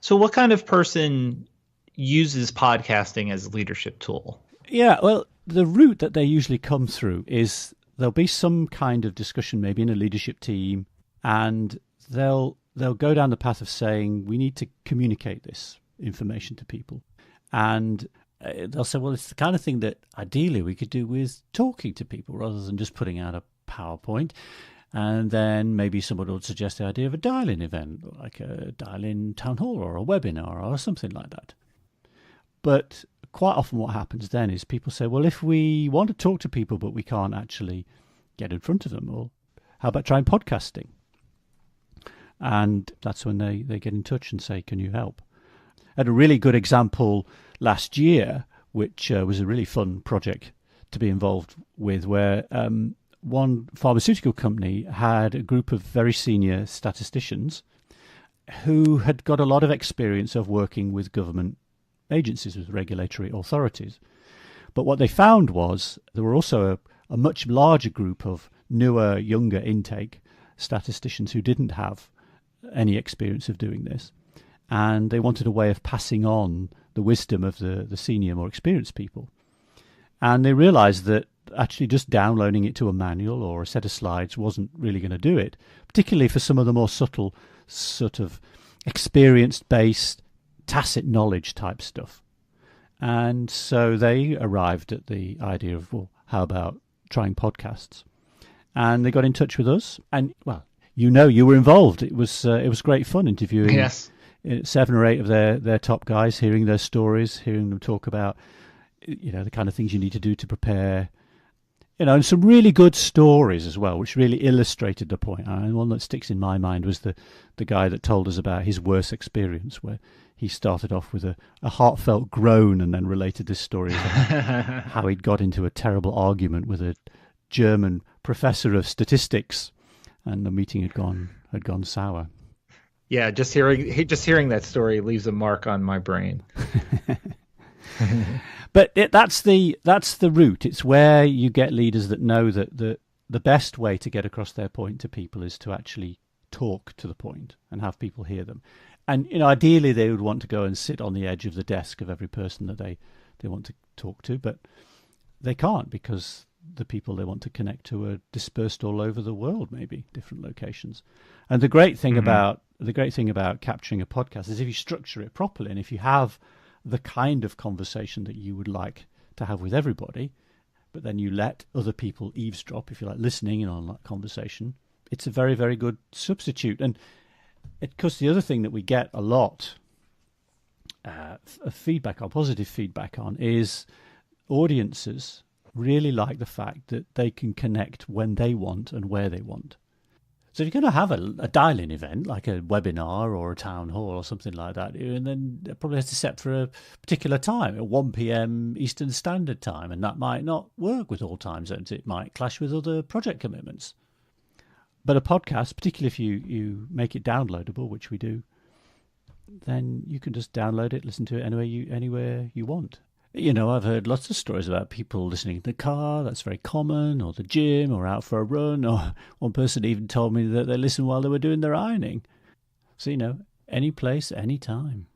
So what kind of person uses podcasting as a leadership tool? Yeah, well, the route that they usually come through is there'll be some kind of discussion, maybe in a leadership team, and they'll go down the path of saying we need to communicate this information to people, and they'll say, well, it's the kind of thing that ideally we could do with talking to people rather than just putting out a PowerPoint. And then maybe someone would suggest the idea of a dial-in event, like a dial-in town hall or a webinar or something like that. But quite often what happens then is people say, well, if we want to talk to people but we can't actually get in front of them, well, how about trying podcasting? And that's when they get in touch and say, can you help? I had a really good example last year, which was a really fun project to be involved with, where one pharmaceutical company had a group of very senior statisticians who had got a lot of experience of working with government agencies, with regulatory authorities. But what they found was there were also a much larger group of newer, younger intake statisticians who didn't have any experience of doing this. And they wanted a way of passing on the wisdom of the senior, more experienced people. And they realized that actually just downloading it to a manual or a set of slides wasn't really going to do it, particularly for some of the more subtle, sort of experience-based, tacit knowledge type stuff. And so they arrived at the idea of, well, how about trying podcasts? And they got in touch with us. And, well, you were involved. It was great fun interviewing 7 or 8 of their top guys, hearing their stories, hearing them talk about, the kind of things you need to do to prepare, and some really good stories as well, which really illustrated the point. And one that sticks in my mind was the guy that told us about his worst experience, where he started off with a heartfelt groan and then related this story of how he'd got into a terrible argument with a German professor of statistics, and the meeting had gone sour. Yeah, just hearing that story leaves a mark on my brain. But that's the route. It's where you get leaders that know that the best way to get across their point to people is to actually talk to the point and have people hear them. And ideally they would want to go and sit on the edge of the desk of every person that they want to talk to, but they can't, because the people they want to connect to are dispersed all over the world, maybe different locations. And the great thing about capturing a podcast is if you structure it properly, and if you have the kind of conversation that you would like to have with everybody, but then you let other people eavesdrop, if you like, listening in on that conversation, it's a very, very good substitute. And because the other thing that we get a lot of feedback on, positive feedback on, is audiences really like the fact that they can connect when they want and where they want. So if you're going to have a dial-in event, like a webinar or a town hall or something like that, and then it probably has to set for a particular time, at 1 p.m. Eastern Standard Time, and that might not work with all time zones. It might clash with other project commitments. But a podcast, particularly if you make it downloadable, which we do, then you can just download it, listen to it anywhere you want. I've heard lots of stories about people listening in the car. That's very common, or the gym, or out for a run. Or one person even told me that they listened while they were doing their ironing. So, any place, any time.